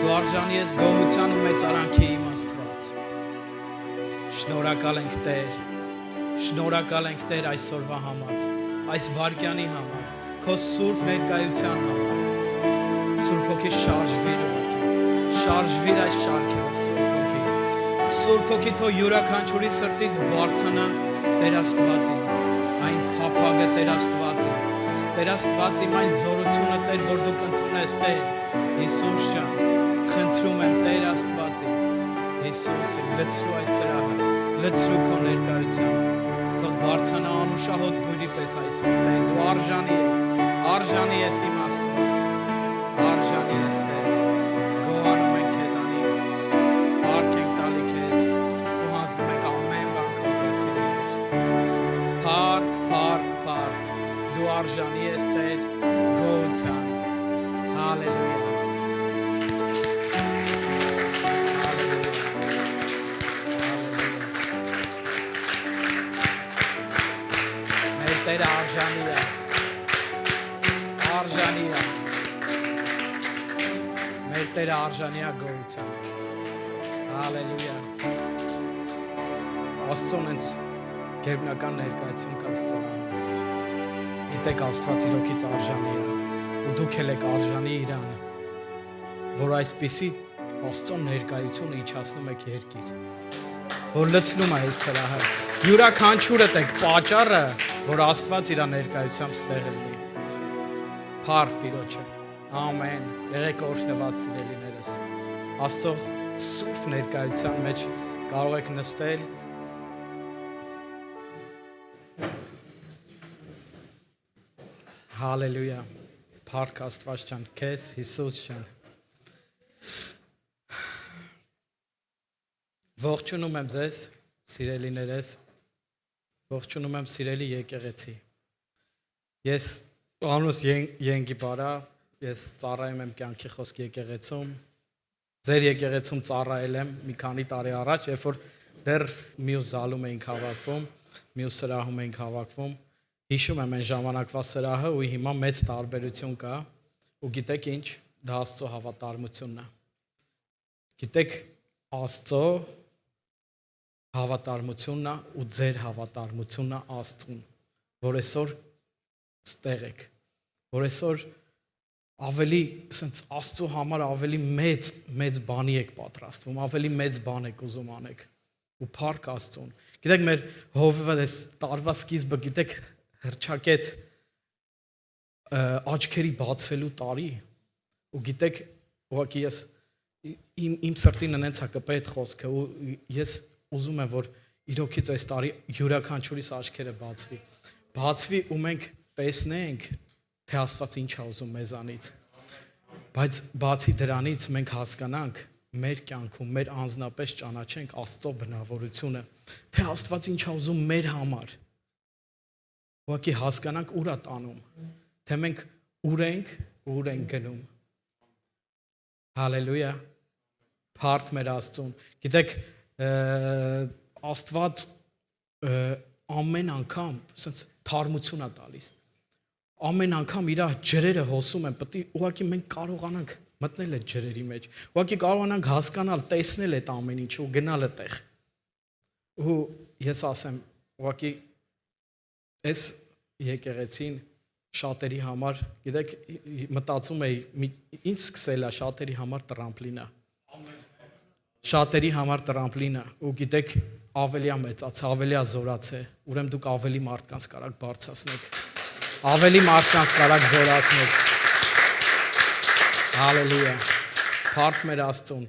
Դու արժանի ես գոհության ու մեծարանքի իմ Աստված։ Շնորհակալ ենք Տեր։ Շնորհակալ ենք Տեր այսօրվա համար, այս վայրկյանի համար, քո սուրբ ներկայության համար։ Սուրբ Հոգի շարժվիր ուղղակի։ Շարժվիր այս շարքերով Սուրբ Հոգի։ Սուրբ Հոգի թո յուրաքանչյուրի սրտից բարձրանա Տեր Աստվածին, այն փափագը Տեր Աստվածին։ Տեր Աստվածի այն զորությունը Տեր, որ դու կընդունես Տեր Հիսուս ջան, խնդրում եմ Տեր Աստվածի, Հիսուսի, լցրու այս սրահը, լցրու քո ներկայությամբ, թող բարձրանա անուշահոտ բույրի պես այսօր Տեր, դու արժանի ես իմ Աստված, արժանի ես Տեր, գոհանում ենք քեզանից, փառք ենք տալի քեզ, ու հանձնում ենք ամեն բան քո ձեռքերի մեջ, փառք, դու արժանի ես Տեր, գոհության, հալելույա։ Տեր արժանի է, մեր Տերը արժանի է գոհության, հալելույա, Աստծուն ինձ գերբնական ներկայություն կա սրահում, գիտեք Աստված իրոքից արժանի է, ու դուք էլ եք արժանի իրան, որ այսպիսի Աստծուն ներկայությունը իջացնում եք երկիր, որ լցնում է այս սրահը, յուրաքանչյուրդ եք պատճառը, որ Աստված իր ներկայությամբ ստեղ լինի։ Փառք Տիրոջը։ Ամեն։ Եղեք օրհնված սիրելիներս։ Աստծո սուրբ ներկայության մեջ կարող եք նստել։ Հալելույա։ Փառք Աստված ջան, քեզ Հիսուս ջան։ Ողջունում եմ ձեզ, սիրելիներս։ Ողջունում եմ սիրելի եկեղեցի։ Ես անունս Ենգի Բարա, ես ծառայում եմ կյանքի խոսք եկեղեցում։ Ձեր եկեղեցում ծառայել եմ մի քանի տարի առաջ, երբ որ դեռ մյուս զալում էինք հավաքվում, մյուս սրահում էինք հավաքվում։ Հիշում եմ այն ժամանակվա սրահը ու հիմա մեծ տարբերություն կա։ Ու գիտեք ինչ, դա Աստծո հավատարմությունն է։ Գիտեք Աստծո հավատարմությունն է ու ձեր հավատարմությունն է Աստծուն, որ այսօր ստեղ եք, որ այսօր ավելի սենց Աստծո համար ավելի մեծ բանի եք պատրաստվում, ավելի մեծ բան եք ուզում անեք ու փառք Աստծուն։ Գիտեք մեր Հովիվը այս տարվա սկիզբը գիտեք հռչակեց աչքերի բացվելու տարի ու գիտեք ուղղակի ես իմ սրտին նենց է կպե այդ խոսքը ու ես ուզում եմ, որ իրոքից այս տարի յուրաքանչյուրիս աչքերը բացվի ու մենք տեսնենք, թե Աստված ինչ է ուզում մեզանից, բայց բացի դրանից մենք հասկանանք մեր կյանքում, մեր անձնապես ճանաչենք Աստծո բնավորությունը, թե Աստված ինչ է ուզում մեր համար, ուղղակի հասկանանք ուր է տանում, թե մենք ուր ենք գնում, հալելույա, փառք մեր Աստծուն, գիտեք Աստված ամեն անգամ սենց թարմություն է տալիս, ամեն անգամ իր ջրերը հոսում են, պետք է ուղղակի մենք կարողանանք մտնել այդ ջրերի մեջ, ուղղակի կարողանանք հասկանալ, տեսնել այդ ամեն ինչ ու գնալ այդտեղ։ Ու ես ասեմ, ուղղակի այս եկեղեցին շատերի համար, գիտեք, մտածում էի, ինչ սկսել է շատերի համար տրամպլինը։ Շատերի համար տրամպլինը ու գիտեք ավելի է մեծաց, ավելի է զորացե, ուրեմն դուք ավելի մարդկանց կարաք բարձրացնեք, ավելի մարդկանց կարաք զորացնեք, հալելույա, փառք մեր Աստծուն,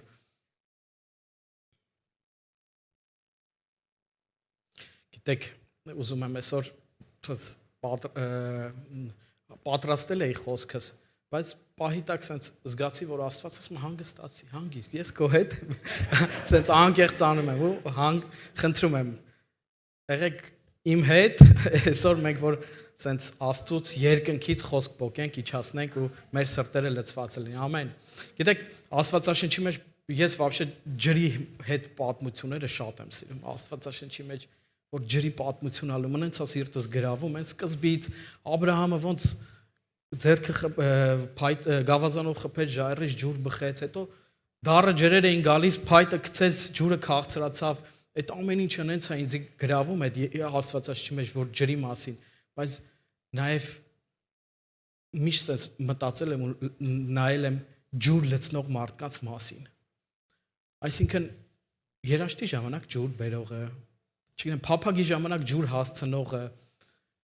գիտեք, ուզում եմ այսօր պատրաստել էի խոսքս, բայց պահի տակ սենց զգացի, որ Աստված ասում հանգստացի, հանգիստ, ես քո հետ սենց անկեղծ անում եմ ու խնդրում եմ, եղեք իմ հետ, այսօր մենք որ սենց Աստծուց երկնքից խոսք պոկենք, իջացնենք ու մեր սրտերը լցված լինի, ամեն։ Գիտեք, Աստվածաշնչի մեջ ես вообще ջրի հետ պատմությունները շատ եմ սիրում, Աստվածաշնչի մեջ որ ջրի պատմություն ալում, այնց է սիրտս գրավում, այն սկզբից Աբրահամը ոնց ձերքը գավազանով խփեց, ժայռից ջուր բխեց, հետո Դառը ջրեր էին գալիս, փայտը գցեց, ջուրը քաղցրացավ, այդ ամեն ինչը հենց է ինձ գրավում այդ Աստվածաշնչի մեջ, որ ջրի մասին, բայց նաև միշտ ես մտածել եմ ու նայել եմ ջուր լցնող մարդկանց մասին։ Այսինքն երաշտի ժամանակ ջուր բերողը, չգիտեմ, փափագի ժամանակ ջուր հասցնողը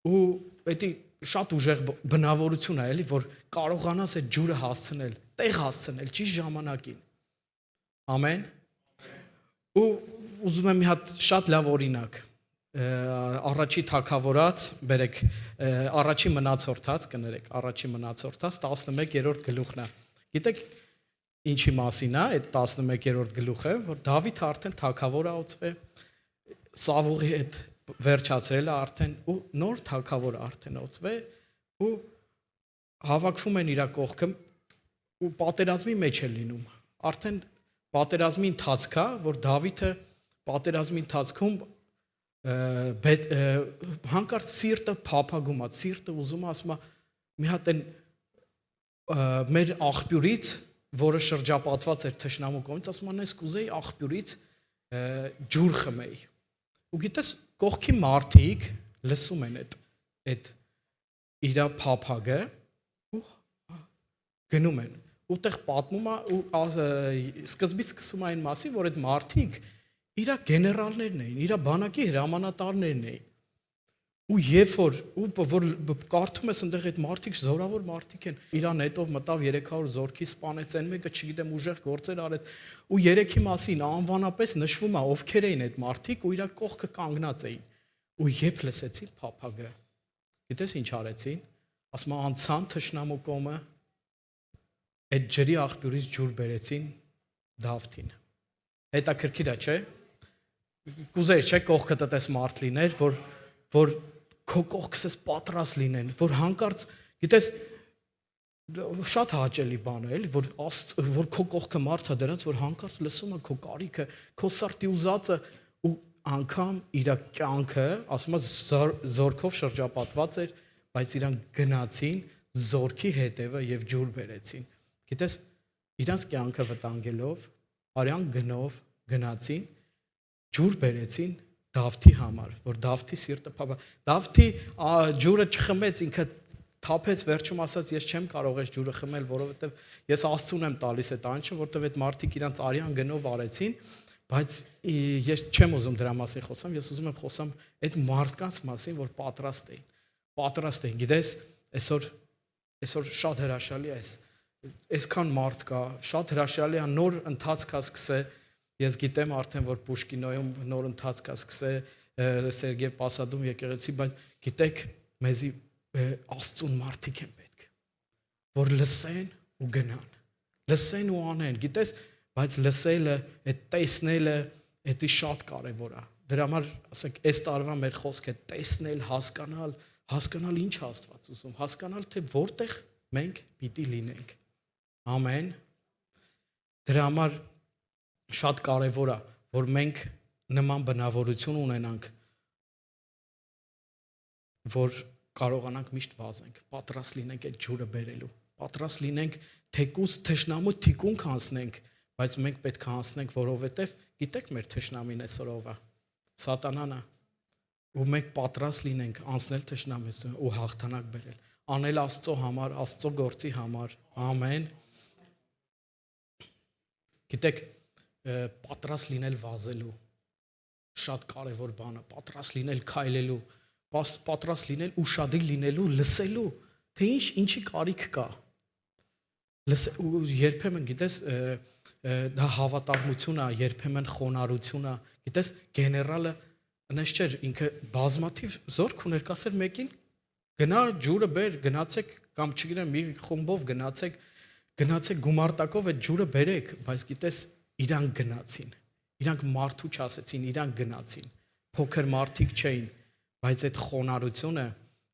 ու դա շատ ուժեղ բնավորություն է, էլի, որ կարողանաս այդ ջուրը հասցնել, տեղ հասցնել ճիշտ ժամանակին։ Ամեն։ Ու ուզում եմ մի հատ շատ լավ օրինակ առաջի թագավորած, բերեք առաջի մնացորդած, կներեք, առաջի մնացորդած 11-րդ գլուխն է։ Գիտեք ինչի մասին է այդ 11-րդ գլուխը, որ Դավիթը արդեն թագավոր է ոցվել, Սավուղի հետ վերջացրել է արդեն ու նոր թագավոր արդեն ոցվել ու հավաքվում են իր կողքը ու պատերազմի մեջ է լինում։ Արդեն պատերազմի ընթացքա, որ Դավիթը պատերազմի ընթացքում հանկարծ սիրտը փափագում է, սիրտը ուզում է, ասում է մի հատ են մեր աղբյուրից, որը շրջապատված էր թշնամու կողմից, ասում է ես կուզեի աղբյուրից ջուր խմեի։ Ու գիտես կողքի մարդիկ լսում են այդ իր փափագը ու գնում են։ Ուտեղ պատմում է ու սկզբից սկսում այն մասին, որ այդ մարդիկ իր գեներալներն էին, իր բանակի հրամանատարներն էին։ Ու երբ որ կարդում ես այնտեղ այդ մարդիկ զորավոր մարդիկ են, իրան հետով մտավ 300 զորքի սպանեց, այն մեկը չգիտեմ ուժեղ գործեր արեց ու երեքի մասին անվանապես նշվում է ովքեր էին այդ մարդիկ ու իր կողքը կանգնած էին։ Ու երբ լսեցին փափագը, գիտես ինչ արեցին, ասում է անցան թշնամու կողմը, այդ ջրի աղբյուրից ջուր բերեցին Դավթին։ Հետաքրքիր է, չէ՞։ Կուզեի, չէ՞, կողքը տես մարդ լիներ, որ քո կողքս պատրաստ լինեն, որ հանկարծ, գիտես, շատ հաճելի բան է, էլի, որ քո կողքը մարդը դրած, որ հանկարծ լսում է քո կարիքը, քո սրտի ուզածը ու անգամ իր կյանքը, ասում է զորքով շրջապատված էր, բայց իրանք գնացին զորքի հետևը եւ ջուր բերեցին։ Գիտես, իրանց կյանքը վտանգելով, արյան գնով գնացին, ջուր բերեցին Դավթի համար, որ Դավթի սիրտը փափա։ Դավթի ջուրը չխմեց, ինքը թափեց, վերջում ասաց, ես չեմ կարող այս ջուրը խմել, որովհետև ես Աստծուն եմ տալիս այդ անչը, որովհետև այդ մարդիկ իրանց արյան գնով արեցին, բայց ես չեմ ուզում դրա մասին խոսամ, ես ուզում եմ խոսամ այդ մարդկանց մասին, որ պատրաստ էին։ Գիտես, այսօր շատ հրաշալի է, այսքան մարդ կա, շատ հրաշալի է, նոր ընթացք է սկսել։ Ես գիտեմ արդեն, որ Պուշկինոյում նոր ընթացք է սկսել, Սերգեյ Պասադում եկեղեցի, բայց գիտեք, մեզի Աստծուն մարդիկ են պետք, որ լսեն ու գնան, լսեն ու անեն, գիտես, բայց լսելը, այդ տեսնելը, դա շատ կարևոր է։ Դրա համար, ասենք, այս տարվա մեր խոսքը տեսնել, հասկանալ ինչ Աստված ուզում, հասկանալ, թե որտեղ մենք պիտի լինենք։ Ամեն։ Դրա համար շատ կարևոր է, որ մենք նման բնավորություն ունենանք, որ կարողանանք միշտ վազենք, պատրաստ լինենք այդ ջուրը բերելու, պատրաստ լինենք թեկուզ թշնամու թիկունք անցնենք, բայց մենք պետք է անցնենք, որովհետև գիտեք մեր թշնամին այսօր ով է, սատանան է, ու մենք պատրաստ լինենք անցնել թշնամին ու հաղթանակ բերել, անել Աստծո համար, Աստծո գործի համար, ամեն։ Գիտեք, պատրաստ լինել վազելու, շատ կարևոր բան է, պատրաստ լինել քայլելու, պատրաստ լինել ուշադիր լինելու, լսելու, թե ինչի կարիք կա։ Երբեմն, գիտես, դա հավատարմություն է, երբեմն խոնարհություն է, գիտես, գեներալը այնպես չէր, ինքը բազմաթիվ զորք ուներ, կասեր մեկին, գնա ջուրը բեր, գնացեք, կամ չգիտեմ, մի խումբով գնացեք գումարտակով այդ ջուրը բերեք, բայց գիտես, իրանք գնացին, իրանք մարդու չասեցին, իրանք գնացին, փոքր մարդիկ չէին, բայց այդ խոնարհությունը,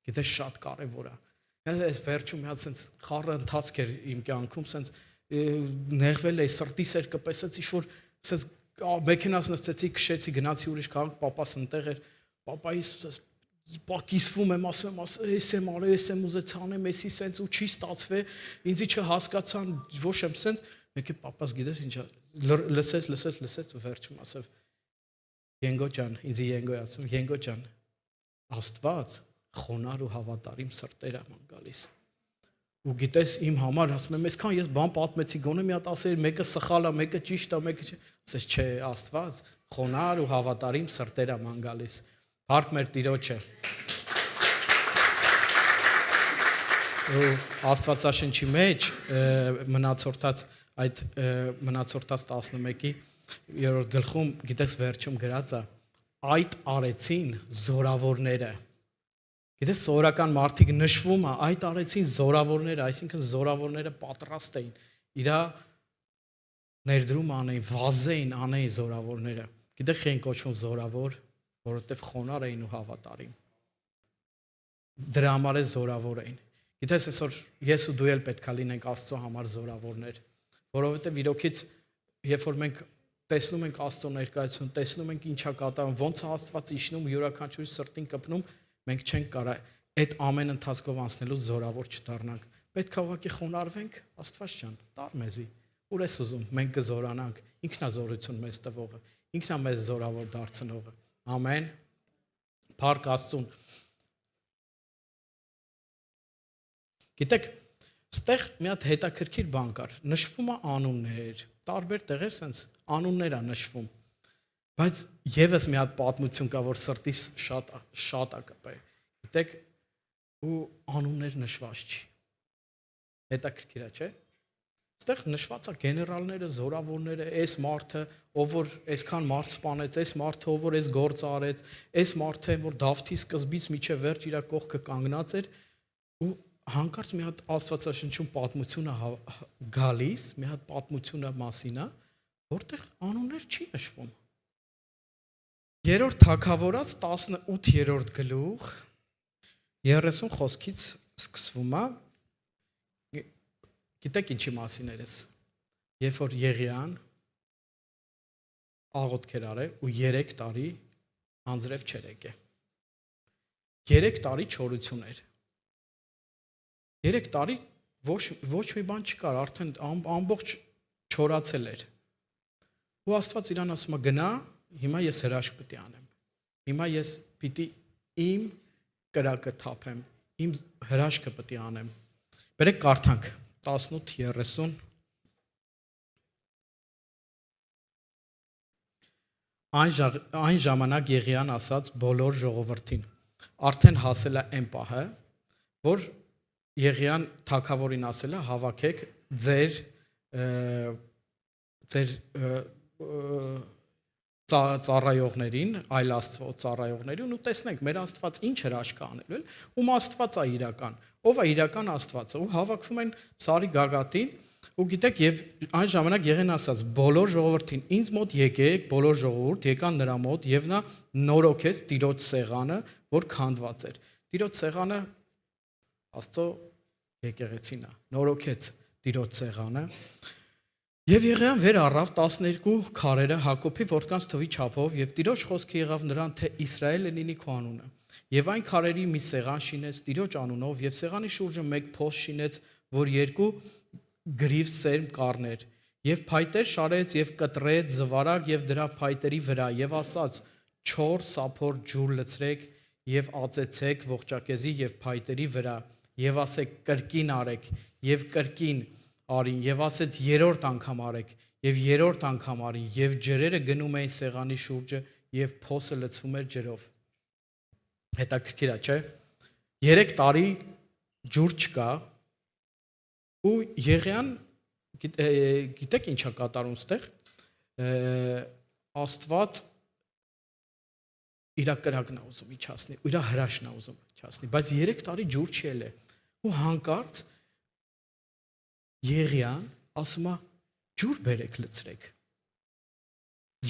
գիտես, շատ կարևոր է։ Այս վերջում մի հատ sense խառը ընթացք էր իմ կյանքում, sense նեղվել էի, սրտիս էր կպեսեց ինչ-որ sense մեքենաս նստեցի, քշեցի, գնացի ուրիշ քաղաք, պապաս ընտեղ էր, պապայիս կիսվում եմ, ասում եմ, ես եմ արել, ես եմ ուզեց անեմ, էսի sense ու չի ստացվել, ինձի չհասկացան, ոչ եմ sense Մեկը papas գիտես ինչա լսեց ու վերջում ասավ Ենգո ջան, ինձ Ենգոյացում, Ենգո ջան, Աստված խոնար ու հավատարիմ սրտեր է ման գալիս։ Ու գիտես իմ համար ասում եմ, այսքան ես բան պատմեցի, գոնե մի հատ ասեր, մեկը սխալ է, մեկը ճիշտ է, մեկը չէ։ Ասես չէ, Աստված խոնար ու հավատարիմ սրտեր է ման գալիս։ Հարկ մեր Տիրոջը։ Ու Աստվածաշնչի մեջ մնացորդած 11-ի 3-րդ գլխում գիտես վերջում գրած է այդ արեցին զորավորները։ Գիտես սովորական մարդիկ նշվում է այդ արեցին զորավորները, այսինքն զորավորները պատրաստ էին իր ներդրում անեին, վազեին անեին զորավորները։ Գիտեք ինչ կոչվում զորավոր, որովհետև խոնար էին ու հավատարիմ։ Դրա համար է զորավոր էին։ Գիտես այսօր ես ու դու էլ պետք է լինենք Աստծո համար զորավորներ, որովհետև իրոքից երբ որ մենք տեսնում ենք Աստծո ներկայություն, տեսնում ենք ինչա կատարվում, ոնց է Աստված իջնում յուրաքանչյուրի սրտին կպնում, մենք չենք կարող այդ ամեն ընթացքով անցնելու զորավոր չդառնանք։ Պետք է ուղղակի խոնարհվենք, Աստված ջան, տար մեզի։ Ուր ես ուզում, մենք կզորանանք, ինքնազորություն մեզ տվողը, ինքն է մեզ զորավոր դարձնողը։ Ամեն։ Փառք Աստծուն։ Գիտեք, ստեղ մի հատ հետաքրքիր բան կար։ Նշվում է անուններ, տարբեր տեղեր sense անուններ է նշվում։ Բայց եւս մի հատ պատմություն կա, որ սրտիս շատ է կպե։ Գիտեք, ու անուններ նշված չի։ Հետաքրքիր է, չէ՞։ Այստեղ նշված է գեներալները, զորավորները, այս մարդը, ով որ այսքան մարդ սպանեց, այս մարդը, ով որ այս գործը արեց, այս մարդը, որ Դավթի սկզբից մինչև վերջ իր կողքը կանգնած էր, ու հանկարծ մի հատ Աստվածաշնչում պատմություն է գալիս, մի հատ պատմությունը մասին է, որտեղ անուններ չի նշվում։ 3-րդ Թագավորաց 18-րդ գլուխ 30 խոսքից սկսվում է։ Գիտեք ինչի մասին էր էս։ Երբ որ Եղիան աղոթքեր արել ու 3 տարի անձրև չեր եկել։ 3 տարի չորություն էր։ 3 տարի ոչ մի բան չկար, արդեն ամբողջ չորացել էր։ Ու Աստված իրան ասում է գնա, հիմա ես հրաշք պետք է անեմ։ Հիմա ես պիտի իմ կրակը թափեմ, իմ հրաշքը պետք է անեմ։ Բերեք կարդանք 18:30 Այն ժամանակ Եղիան ասաց բոլոր ժողովրդին արդեն հասել է այն պահը, որ Եղիան թագավորին ասել է հավաքեք ձեր ծառայողներին, այլ Աստծո ծառայողներին ու տեսնենք մեր Աստված ինչ հրաշք անելու է, ում Աստված է իրական, ով է իրական Աստվածը, ու հավաքվում են Սարի գագաթին, ու գիտեք եւ այն ժամանակ Եղիան ասաց բոլոր ժողովրդին ինձ մոտ եկեք, բոլոր ժողովուրդ եկան նրա մոտ եւ նա նորոգեց Տիրոջ սեղանը, որ քանդված էր։ Տիրոջ սեղանը Աստծո եկեղեցին է, նորոգեց Տիրոջ սեղանը։ Եվ Եղիան վեր առավ 12 քարերը Հակոբի որդկանց թվի չափով եւ Տիրոջ խոսքը եղավ նրան թե Իսրայելը լինի քո անունը։ Եվ այն քարերի մի սեղան շինեց Տիրոջ անունով եւ սեղանի շուրջը մեկ փոս շինեց, որ 2 գրիվ սերմ կառներ եւ փայտեր շարեց եւ կտրեց զվարակ եւ դրա փայտերի վրա եւ ասաց 4 սափոր ջուր լցրեք եւ ածեցեք ողջակեզի եւ փայտերի վրա եւ ասեք կրկին արեք եւ կրկին արին եւ ասեց 3-րդ անգամ արեք եւ 3-րդ անգամ արին եւ ջրերը գնում էին սեղանի շուրջը եւ փոսը լցվում էր ջրով։ Հետաքրքիր է, չէ՞։ 3 տարի ջուր չկա ու Եղիան գիտեք ինչա կատարում ստեղ Աստված իր կրակն է ուզում իջացնի, իր հրաշքն է ուզում իջացնի, բայց 3 տարի ջուր չի ելել ու հանկարծ Եղիան ասում է ջուր բերեք լցրեք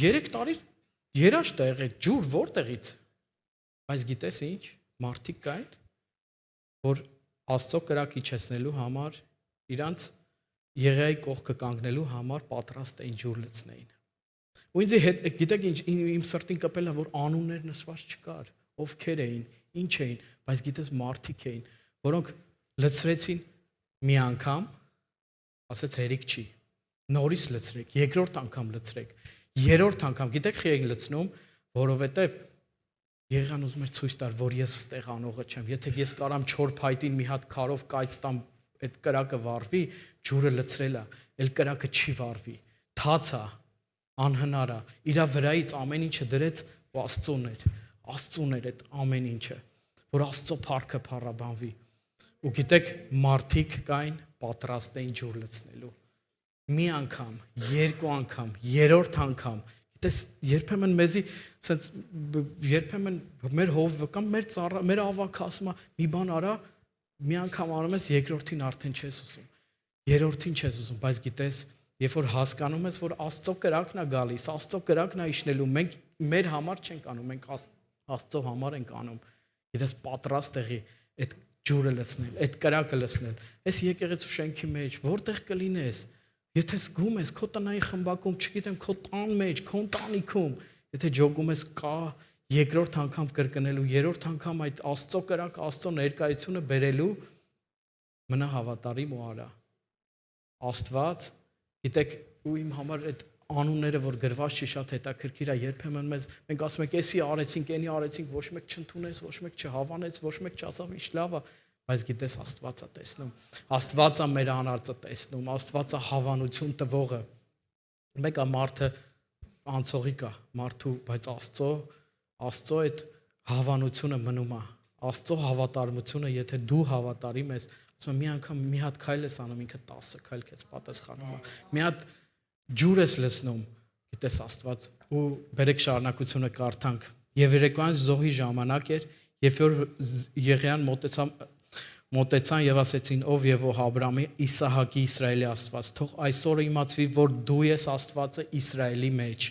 3 տարի երաշտ է եղել ջուր որտեղից բայց գիտես ինչ մարդիկ կային որ Աստծո կրակ իջեցնելու համար իրանց Եղիայի կողքը կանգնելու համար պատրաստ էին ջուր լցնեին ու ինձ գիտեք ինչ իմ սրտին կպել է որ անուններ նշված չկար ովքեր էին ինչ էին բայց գիտես մարդիկ էին որոնք լցրեցին մի անգամ ասեց հերիք չի նորից լցրեք, երկրորդ անգամ լցրեք, երրորդ անգամ, գիտեք խի եք լցնում, որովհետև Եղիան ուզում էր ցույց տալ, որ ես ստեղ անողը չեմ, եթե ես կարամ 4 փայտին մի հատ քարով կայծ տամ, այդ կրակը վառվի, ջուրը լցրել է, էլ կրակը չի վառվի, թաց է, անհնար է, իր վրայից ամեն ինչը դրեց ու Աստծուն էր այդ ամեն ինչը, որ Աստծո փառքը փառաբանվի։ Ու գիտեք, մարդիկ կային պատրաստ էին ջուր լցնելու։ Մի անգամ, երկու անգամ, երրորդ անգամ, գիտես, երբեմն մեզի, ասենց երբեմն մեր հովը կամ մեր ծառա, մեր ավակը ասում է, մի բան արա, մի անգամ անում ես, երկրորդին արդեն չես ուզում, երրորդին չես ուզում, բայց գիտես, երբ որ հասկանում ես, որ Աստծո կրակն է գալիս, Աստծո կրակն է իջնելու, մենք մեր համար չենք անում, մենք Աստծո համար ենք անում։ Գիտես, պատրաստ եղի այդ ջուրը լցնել, այդ կրակը լցնել։ Այս եկեղեցու շենքի մեջ որտեղ կլինես, եթե զգում ես քո տնային խմբակում, չգիտեմ, քո տան մեջ, քո ընտանիքում, եթե ջոգում ես կա երկրորդ անգամ կրկնելու, երրորդ անգամ այդ Աստծո կրակը, Աստծո ներկայությունը բերելու, մնա հավատարիմ ու արա։ Աստված, գիտեք, ու իմ համար այդ անունները, որ գրված չի, շատ հետաքրքիր է, երբեմն մենք ասում ենք, էսի արեցինք, էնի արեցինք, ոչ մեկ չընդունեց, ոչ մեկ չհավանեց, ոչ մեկ չասավ ինչ լավ է, բայց գիտես Աստված է տեսնում, Աստված է մեր անարծը տեսնում, Աստված է հավանություն տվողը։ Մեկ է մարդը անցողիկ է, մարդու, բայց Աստծո այդ հավանությունը մնում է, Աստծո հավատարմությունը, եթե դու հավատարիմ ես, ասում եմ, մի անգամ մի հատ քայլ ես անում, ինքը 10 քայլ քեզ պատասխանում է, մի հատ ջուր ես լցնում, գիտես Աստված, ու բերեք շարունակությունը կարդանք։ Եվ երեկոյան զոհի ժամանակ էր, երբ որ Եղիան մոտեցան եւ ասեցին, ով եւ ո Աբրամի, Իսահակի, Իսրայելի Աստված, թող այսօր իմացվի, որ դու ես Աստվածը Իսրայելի մեջ,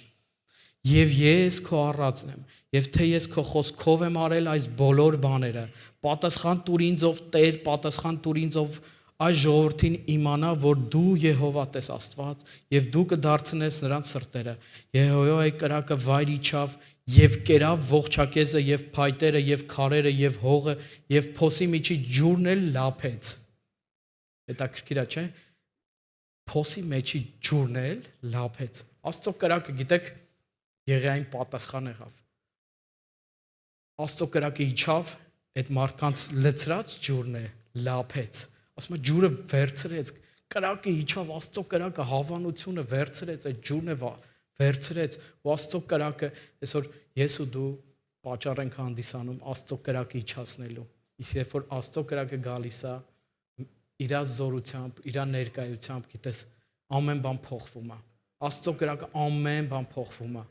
եւ ես քո առածն եմ, եւ թե ես քո խոսքով եմ արել այս բոլոր բաները, պատասխան տուր ինձ ով Տեր, պատասխան տուր ինձ ով այս ժողովրդին իմանա, որ դու Եհովա ես Աստված, եւ դու կդարձնես նրանց սրտերը։ Եհովայի կրակը վայր իջավ եւ կերավ ողջակեզը եւ փայտերը եւ քարերը եւ հողը եւ փոսի միջի ջուրն էլ լափեց։ Հետաքրքիր է, չէ՞։ Փոսի մեջի ջուրն էլ լափեց։ Աստծո կրակը, գիտեք, Եղիային պատասխան եղավ։ Աստծո կրակը իջավ, այդ մարդկանց լցրած ջուրն է լափեց։ Ասում է ջուրը վերցրեց, կրակը իջավ, Աստծո կրակը հավանությունը վերցրեց, այդ ջուրն է վերցրեց, ու Աստծո կրակը այսօր ես ու դու պատճառ ենք հանդիսանում Աստծո կրակը իջացնելու։ Իսկ երբ որ Աստծո կրակը գալիս է, իր զորությամբ, իր ներկայությամբ, գիտես, ամեն բան փոխվում է։ Աստծո կրակը ամեն բան փոխվում է։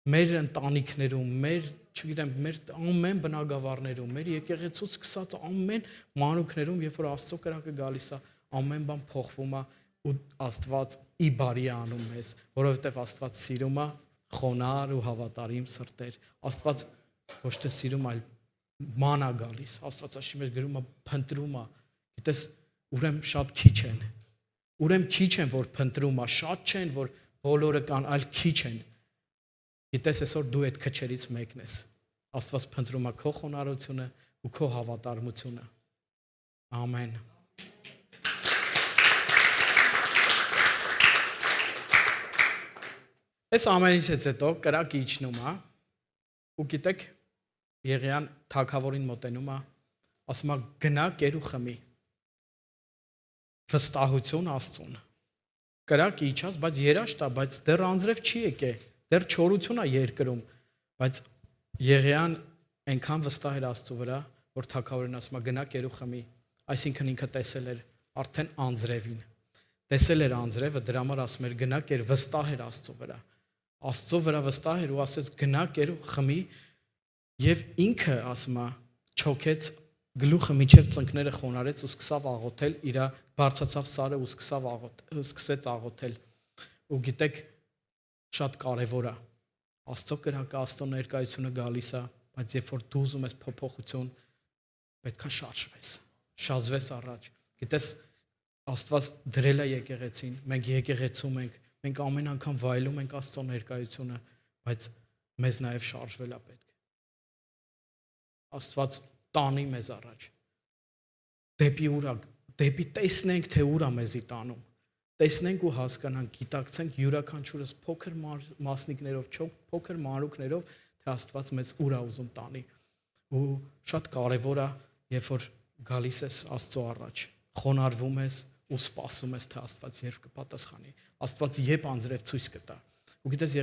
Մեր ընտանիքներում, մեր, չգիտեմ, մեր ամեն բնակավարներում, մեր եկեղեցուց սկսած ամեն մանուկներում, երբ որ Աստծո կրակը գալիս է, ամեն բան փոխվում է ու Աստված ի բարի անում մեզ, որովհետև Աստված սիրում է խոնար ու հավատարիմ սրտեր։ Աստված ոչ թե սիրում, այլ ման է գալիս։ Աստվածաշունչի մեջ գրում է փնտրում է։ Գիտես, ուրեմն շատ քիչ են։ Ուրեմն քիչ են, որ փնտրում է, շատ չեն, որ բոլորը կան, այլ քիչ են։ Գիտես, այսօր դու այդ քչերից մեկն ես։ Աստված փնտրում է քո խոնարհությունը ու քո հավատարմությունը։ Ամեն։ Այս ամենից հետո կրակը իջնում է, ու գիտեք, Եղիան թագավորին մոտենում է, ասում է գնա կեր ու խմի։ Վստահություն Աստծուն։ Կրակը իջած, բայց երաշտ է, բայց դեռ անձրև չի եկել, դեռ չորություն է երկրում, բայց Եղիան այնքան վստահ էր Աստծու վրա, որ թագավորին ասում է գնա կեր ու խմի, այսինքն ինքը տեսել էր արդեն անձրևին։ Տեսել էր անձրևը, դրա համար ասում էր գնա կեր, վստահ էր Աստծու վրա։ Աստծո վրա վստահ էր ու ասեց գնա կեր ու խմի, եւ ինքը ասում է չոքեց գլուխը միջև ծնկները խոնարեց ու սկսավ աղոթել, իր բարձացավ սարը ու սկսեց աղոթել։ Ու գիտեք, շատ կարևոր է։ Աստծո կրակը, Աստծո ներկայությունը գալիս է, բայց երբ որ դու ուզում ես փոփոխություն, պետքա շարժվես, շազվես առաջ։ Գիտես, Աստված դրել է եկեղեցին, մենք եկեղեցում ենք, մենք ամեն անգամ վայելում ենք Աստծո ներկայությունը, բայց մեզ նաև շարժվել է պետք։ Աստված տանի մեզ առաջ։ Դեպի ուր է, դեպի տեսնենք, թե ուր է մեզի տանում։ տեսնենք ու հասկանանք, գիտակցենք յուրաքանչյուրս փոքր մասնիկներով, փոքր մանրուքներով, թե Աստված մեզ ուր է ուզում տանի։ Ու շատ կարևոր է, երբ որ գալիս ես Աստծո առաջ, խոնարհվում ես ու սպասում ես, թե Աստված երբ կպատասխանի։ Աստված երբ անձրև ցույց կտա։ Ու գիտես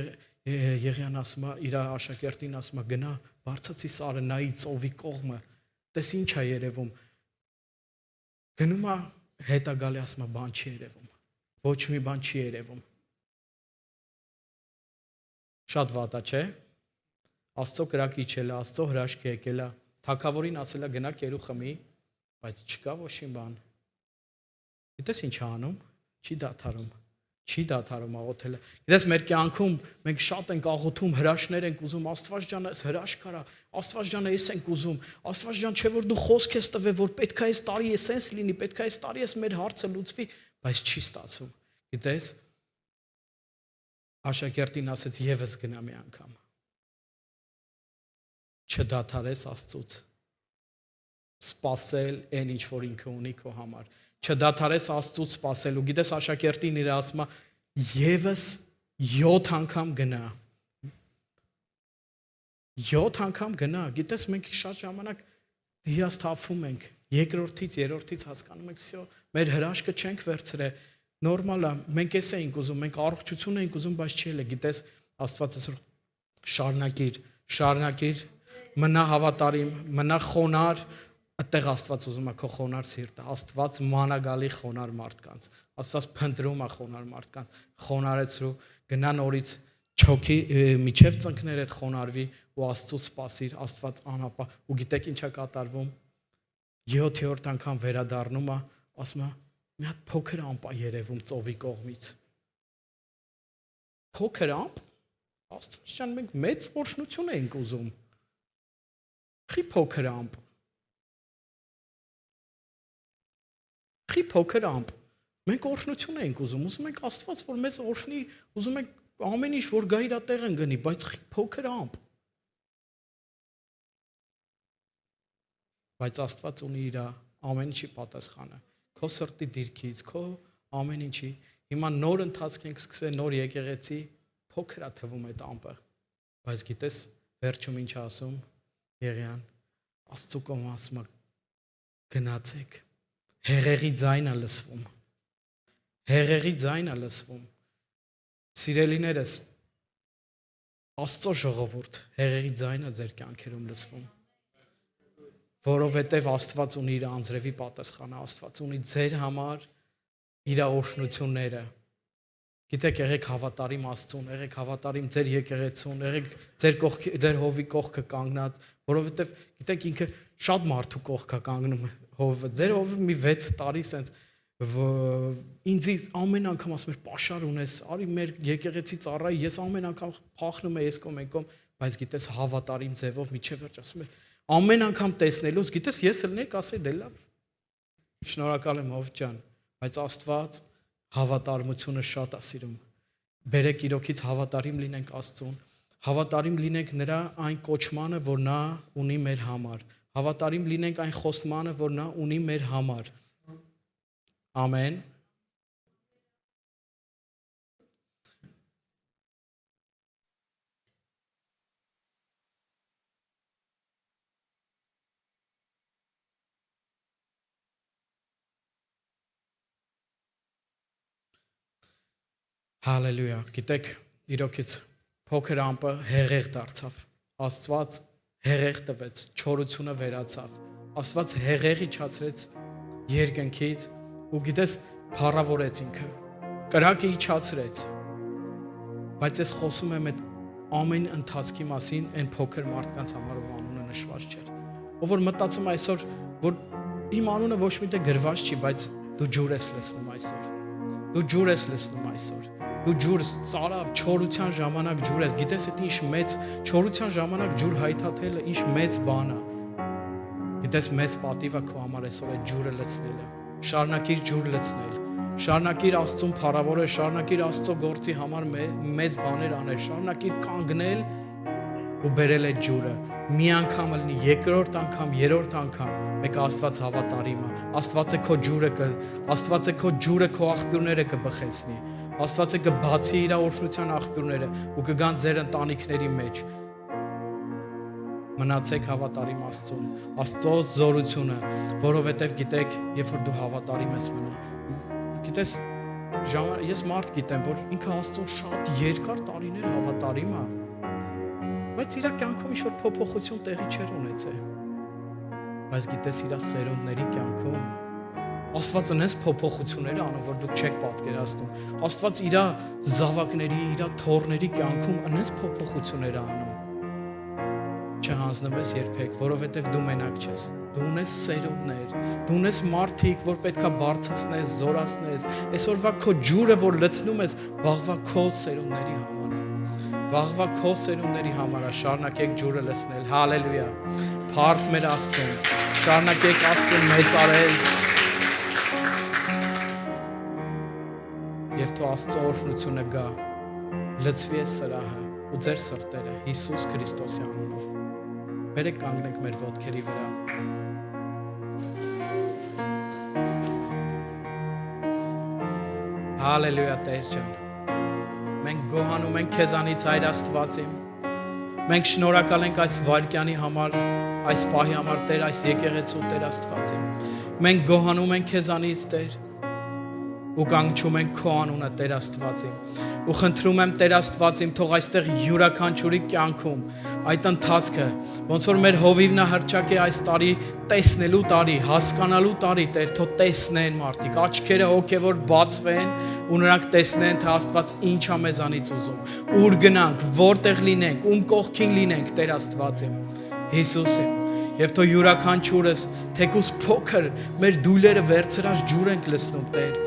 Եղիան ասում է իր աշակերտին, ասում է գնա բարձացի սարը, նայի ծովի կողմը, տես ինչ է երևում։ Գնում է հետա գալի, ասում է բան չի երևում։ Ոչ մի բան չի երևում։ Շատ վատա, չէ՞։ Աստծո կրակը իջել է, Աստծո հրաշքը եկել է, թագավորին ասել է գնա կերու խմի, բայց չկա ոչ մի բան։ Գիտես ինչ է անում։ Չի դադարում աղոթելը։ Գիտես մեր կյանքում մենք շատ ենք աղոթում, հրաշքներ ենք ուզում, Աստված ջան, այս հրաշք արա, Աստված ջան, այս ենք ուզում, Աստված ջան, չէ որ դու խոսք ես տվել, որ պետք է այս տարի էսենց լինի, պետք է այս տարի էս մեր հարցը լուծվի, բայց չի ստացում։ Գիտես, աշակերտին ասեց եւս գնա մի անգամ։ Չդադարես Աստծուց։ Սպասել այն ինչ որ ինքը ունի քո համար։ Չդադարես Աստծուց սպասելու։ Գիտես աշակերտին իր ասում է եւս 7 անգամ գնա։ 7 անգամ գնա։ Գիտես մենք շատ ժամանակ հիասթափվում ենք։ Երկրորդից, երրորդից հասկանում ենք, всё, մեր հրաշքը չենք վերցրել։ Նորմալ է, մենք էս էինք ուզում, մենք առողջություն էինք ուզում, բայց չի էլ է, գիտես, Աստված ասում շարունակիր, մնա հավատարիմ, մնա խոնար, այդտեղ Աստված ուզում է քո խոնար սիրտը, Աստված մանագալի խոնար մարդկանց, Աստված փնտրում է խոնար մարդկանց, խոնարեցրու, գնա նորից չոքի միջև ծնկներդ խոնարվի ու Աստծո սպասիր, Աստված անապա, ու գիտեք ինչ է կատարվում, 7-րդ անգամ վերադառնում է, ասում է մի հատ փոքր ամպ է երևում ծովի կողմից։ Փոքր ամպ, Աստված ջան, մենք մեծ օրհնություն ենք ուզում։ Խի փոքր ամպ։ Խի փոքր ամպ։ Մենք օրհնություն ենք ուզում ենք Աստված, որ մեզ օրհնի, ուզում ենք ամեն ինչ որ գա իր տեղ են գնի, բայց խի փոքր ամպ։ Բայց Աստված ունի իր ամեն ինչի պատասխանը։ Քո սրտի դիրքից, քո ամեն ինչի։ Հիմա նոր ընթացք ենք սկսել, նոր եկեղեցի, փոքր է թվում այդ ամպը։ Բայց գիտես, վերջում ինչ ասում Եղիան, Աստծո կողմը ասում է գնացեք։ Հեղեղի ձայն է լսվում։ Հեղեղի ձայն է լսվում։ Սիրելիներս, Աստծո ժողովուրդ, հեղեղի ձայնը ձեր կյանքերում լսվում։ Որովհետև Աստված ունի իր անձրևի պատասխանը, Աստված ունի ձեր համար իր օրհնությունները։ Գիտեք, եղեք հավատարիմ Աստծուն, եղեք հավատարիմ ձեր եկեղեցուն, եղեք ձեր հովի կողքը կանգնած, որովհետև գիտեք ինքը շատ մարդու կողք է կանգնում հովը։ Ձեր հովը մի 6 տարի սենց ինձ ամեն անգամ ասում էր պաշար ունես, արի մեր եկեղեցի ծառայի, ես ամեն անգամ փախնում եմ ես կողմ եկում, բայց գիտես հավատարիմ ձևով միջև վերջ ասում էր ամեն անգամ տեսնելուց, գիտես ես ելնեի ասեի դե լավ, շնորհակալ եմ հով ջան, բայց Աստված հավատարմությունը շատ է սիրում։ Բերեք իրոքից հավատարիմ լինենք Աստծուն, հավատարիմ լինենք նրա այն կոչմանը, որ նա ունի մեր համար, հավատարիմ լինենք այն խոստմանը, որ նա ունի մեր համար։ Ամեն։ Հալելույա, գիտեք, իրոքից փոքր ամպը հեղեղ դարձավ, Աստված հեղեղ տվեց, չորությունը վերացավ, Աստված հեղեղ իջացրեց երկնքից ու գիտես փառավորեց ինքը, կրակը իջացրեց, բայց ես խոսում եմ այդ ամեն ընթացքի մասին այն փոքր մարդկանց համար ով անունը նշված չէր, ով որ մտածում այսօր, որ իմ անունը ոչ միտեղ գրված չի, բայց դու ջուր ես լսնում այսօր, դու ջուր ես լսնում այսօր, դու ջուր ծարավ չորության ժամանակ ջուր ես, գիտես այդ ինչ մեծ չորության ժամանակ ջուր հայթաթելը ինչ մեծ բան է, գիտես մեծ պատիվ է քո համար այսօր այդ ջուրը լցնելը, շարունակիր ջուր լցնել, շարունակիր Աստծուն փառավորել, շարունակիր Աստծո գործի համար մեծ բաներ անել, շարունակիր կանգնել ու բերել այդ ջուրը, մի անգամ լինի, երկրորդ անգամ, երրորդ անգամ, մեկ Աստված հավատարիմ է։ Աստված է քո ջուրը քո աղբյուրները կբխեցնի։ Աստված է կբացի իր օրհնության աղբյուրները ու կգան ձեր ընտանիքների մեջ։ Մնացեք հավատարիմ Աստծուն, Աստծո զորությունը, որովհետև գիտեք, երբ որ դու հավատարիմ ես մնում, գիտես, ես մարդ գիտեմ, որ ինքը Աստծուն շատ երկար տարիներ հավատարիմ է, բայց իր կյանքում ինչ-որ փոփոխություն տեղի չէր ունեցել, բայց գիտես իր սերունդների կյանքում Աստված ինձ փոփոխություններ անում, որ դուք չեք պատկերացնում, Աստված իր զավակների, իր թոռների կյանքում ինձ փոփոխություններ անում, չհանձնվես երբեք, որովհետև դու մենակ չես, դու ունես սերունդներ, դու ունես մարդիկ, որ պետքա բարձրացնես, զորացնես, այսօրվա քո ջուրը, որ լցնում ես, վաղվա քո սերունդների համար է, վաղվա քո սերունդների համար է, շարունակեք ջուրը լցնել, հալելույա, փառք մեր Աստծուն, շարունակեք Աստծուն մեծարել, եւ թող Աստծո օրհնությունը գա, լցվի այս սրահը ու ձեր սրտերը Հիսուս Քրիստոսի անունով։ Բերեք կանգնենք մեր ոտքերի վրա։ Հալելույա Տեր ջան։ Մենք գոհանում ենք քեզանից Հայր Աստվածիմ։ Մենք շնորհակալ ենք այս վայրկյանի համար, այս պահի համար Տեր, այս եկեղեցու Տեր Աստվածիմ։ Մենք գոհանում ենք քեզանից Տեր։ Ու կանգնում ենք քո անունը Տեր Աստվածիմ։ Ու խնդրում եմ Տեր Աստվածիմ, թող այստեղ յուրաքանչյուրի կյանքում այդ ընթացքը, ոնց որ մեր հովիվնա հռչակ է այս տարի տեսնելու տարի, հասկանալու տարի, Տեր, թող տեսնեն մարդիկ, աչքերը հոգևոր բացվեն ու նրանք տեսնեն, թե Աստված ինչ է մեզանից ուզում, ուր գնանք, որտեղ լինենք, ում կողքին լինենք, Տեր Աստվածիմ, Հիսուսի։ Եվ թող յուրաքանչյուրս, թեկուզ փոքր մեր դույլերը վերցրած ջուր ենք լցնում, Տեր,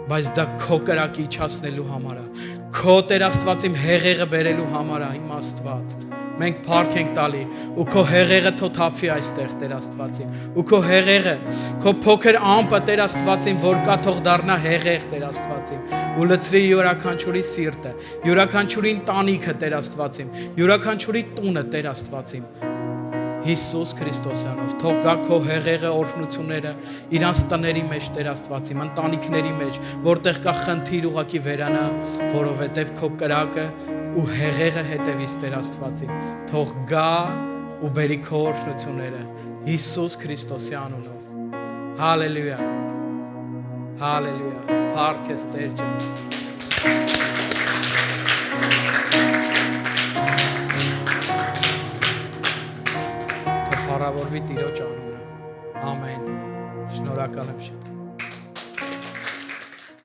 բայց դա քո կրակի իջացնելու համար է, քո Տեր Աստվածիմ հեղեղը բերելու համար է, իմ Աստված։ Մենք փառք ենք տալի ու քո հեղեղը թող թափվի այստեղ Տեր Աստվածիմ, ու քո հեղեղը, քո փոքր ամպը Տեր Աստվածիմ, որ կա թող դառնա հեղեղ Տեր Աստվածիմ, ու լցրի յուրաքանչյուրի սիրտը, յուրաքանչյուրի ընտանիքը Տեր Աստվածիմ, յուրաքանչյուրի տունը Տեր Աստվածիմ։ Հիսուս Քրիստոսյանով, թող գա քո հեղեղը օրհնությունները իրանց տների մեջ Տեր Աստվածիմ, ընտանիքների մեջ, որտեղ կա խնդիր ուղակի վերանա, որովհետև քո կրակը ու հեղեղը հետևից Տեր Աստվածիմ, թող գա ու բերի քո օրհնությունները Հիսուս Քրիստոսի անունով։ Հալելույա։ Հալելույա։ Փառք ես Տեր ջան։ Փառավորվի Տիրոջ անունը։ Ամեն։ Շնորհակալ եմ շատ։